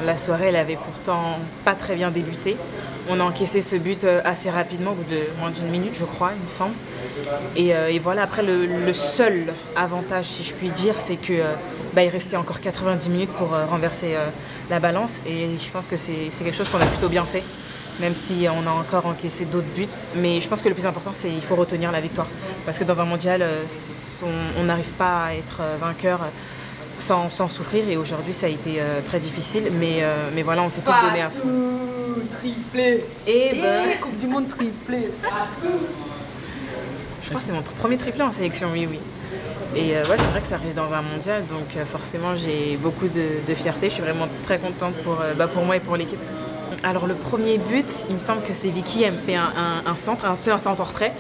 La soirée, elle avait pourtant pas très bien débuté. On a encaissé ce but assez rapidement, au bout de moins d'une minute, je crois, il me semble. Et voilà, après, le seul avantage, si je puis dire, c'est que il restait encore 90 minutes pour renverser la balance. Et je pense que c'est quelque chose qu'on a plutôt bien fait, même si on a encore encaissé d'autres buts. Mais je pense que le plus important, c'est qu'il faut retenir la victoire. Parce que dans un mondial, on n'arrive pas à être vainqueur sans souffrir. Et aujourd'hui, ça a été très difficile. Mais voilà, on s'est tout donné à fond. Triplé. Et Coupe du Monde triplé. Je crois que c'est mon premier triplé en sélection, oui. Et ouais, c'est vrai que ça arrive dans un mondial, donc forcément j'ai beaucoup de fierté. Je suis vraiment très contente pour moi et pour l'équipe. Alors le premier but, il me semble que c'est Vicky, elle me fait un centre, un peu un centre en retrait.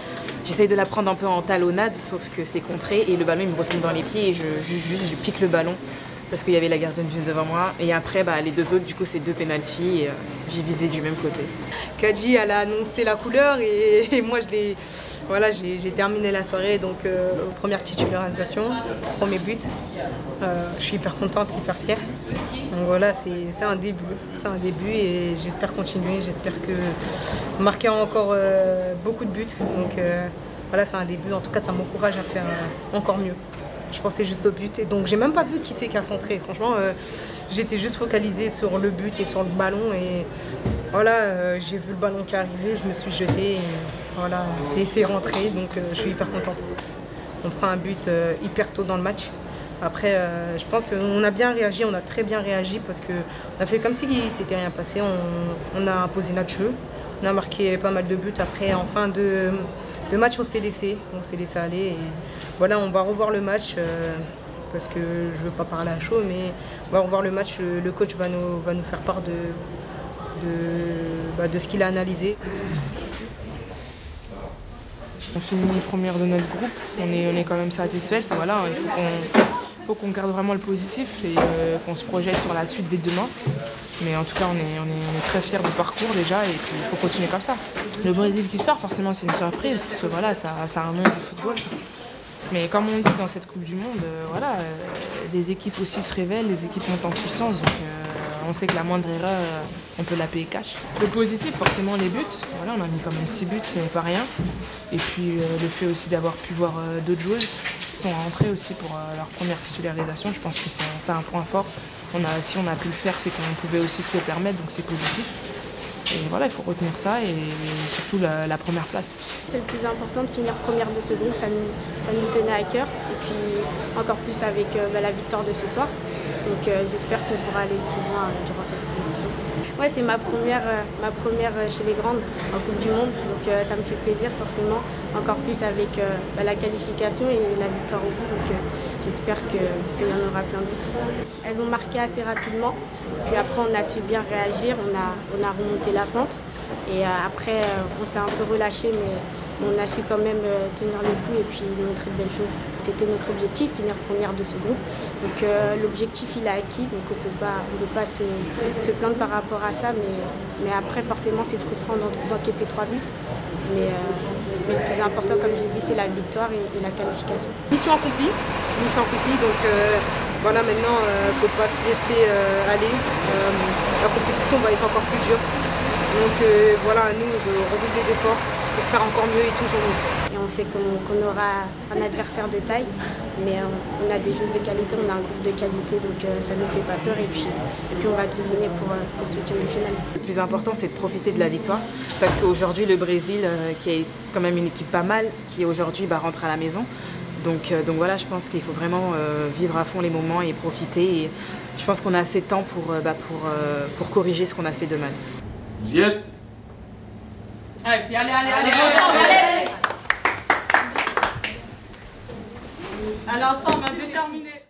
J'essaye de la prendre un peu en talonnade, sauf que c'est contré et le ballon il me retombe dans les pieds et je pique le ballon parce qu'il y avait la gardienne juste devant moi. Et après, les deux autres, du coup, c'est 2 pénaltys et j'ai visé du même côté. Kadji, elle a annoncé la couleur et moi, j'ai terminé la soirée, donc première titularisation, premier but. Je suis hyper contente, hyper fière. Donc voilà, c'est un début et j'espère continuer, j'espère marquer encore beaucoup de buts. Donc voilà, c'est un début, en tout cas, ça m'encourage à faire encore mieux. Je pensais juste au but et donc j'ai même pas vu qui c'est qui a centré. Franchement, j'étais juste focalisée sur le but et sur le ballon et voilà, j'ai vu le ballon qui arrivait, je me suis jetée et voilà, c'est rentré donc je suis hyper contente. On prend un but hyper tôt dans le match. Après, je pense qu'on a bien réagi, on a très bien réagi parce qu'on a fait comme si s'était rien passé. On a imposé notre jeu, on a marqué pas mal de buts. Après, en fin de match, on s'est laissé aller. Et voilà, on va revoir le match parce que je veux pas parler à chaud, mais on va revoir le match. Le coach va nous faire part de ce qu'il a analysé. On finit première de notre groupe, on est quand même satisfaite. Voilà, il faut qu'on garde vraiment le positif et qu'on se projette sur la suite dès demain. Mais en tout cas, on est très fiers du parcours déjà et puis il faut continuer comme ça. Le Brésil qui sort, forcément, c'est une surprise parce que voilà, ça a un nom du football. Mais comme on dit dans cette Coupe du Monde, les équipes aussi se révèlent, les équipes montent en puissance. Donc on sait que la moindre erreur, on peut la payer cash. Le positif, forcément, les buts. Voilà, on a mis quand même 6 buts, ce n'est pas rien. Et puis le fait aussi d'avoir pu voir d'autres joueuses qui sont rentrées aussi pour leur première titularisation, je pense que c'est un point fort. Si on a pu le faire, c'est qu'on pouvait aussi se le permettre, donc c'est positif. Et voilà, il faut retenir ça et surtout la première place. C'est le plus important de finir première de ce groupe, ça nous tenait à cœur. Et puis encore plus avec la victoire de ce soir. Donc j'espère qu'on pourra aller plus loin durant cette compétition. Ouais, c'est ma première chez les grandes en Coupe du Monde, donc ça me fait plaisir forcément, encore plus avec la qualification et la victoire au bout, donc j'espère qu'il y en aura plein d'autres. Elles ont marqué assez rapidement, puis après on a su bien réagir, on a remonté la pente et après on s'est un peu relâché, mais on a su quand même tenir le coup et puis montrer de belles choses. C'était notre objectif, finir première de ce groupe. Donc l'objectif il est acquis, donc on peut pas se plaindre par rapport à ça, mais après forcément c'est frustrant d'encaisser 3 buts. Mais le plus important, comme j'ai dit, c'est la victoire et la qualification. Mission accomplie, donc voilà, maintenant il ne faut pas se laisser aller. La compétition va être encore plus dure. Donc voilà, à nous de redoubler d'efforts pour faire encore mieux et toujours mieux. Et on sait qu'on aura un adversaire de taille, mais on a des joueuses de qualité, on a un groupe de qualité, donc ça ne nous fait pas peur et puis on va tout donner pour ce huitième de finale. Le plus important, c'est de profiter de la victoire parce qu'aujourd'hui, le Brésil, qui est quand même une équipe pas mal, qui aujourd'hui rentre à la maison. Donc voilà, je pense qu'il faut vraiment vivre à fond les moments et profiter. Et je pense qu'on a assez de temps pour corriger ce qu'on a fait de mal. Vous y êtes? Allez, allez. Allez, ensemble, déterminé.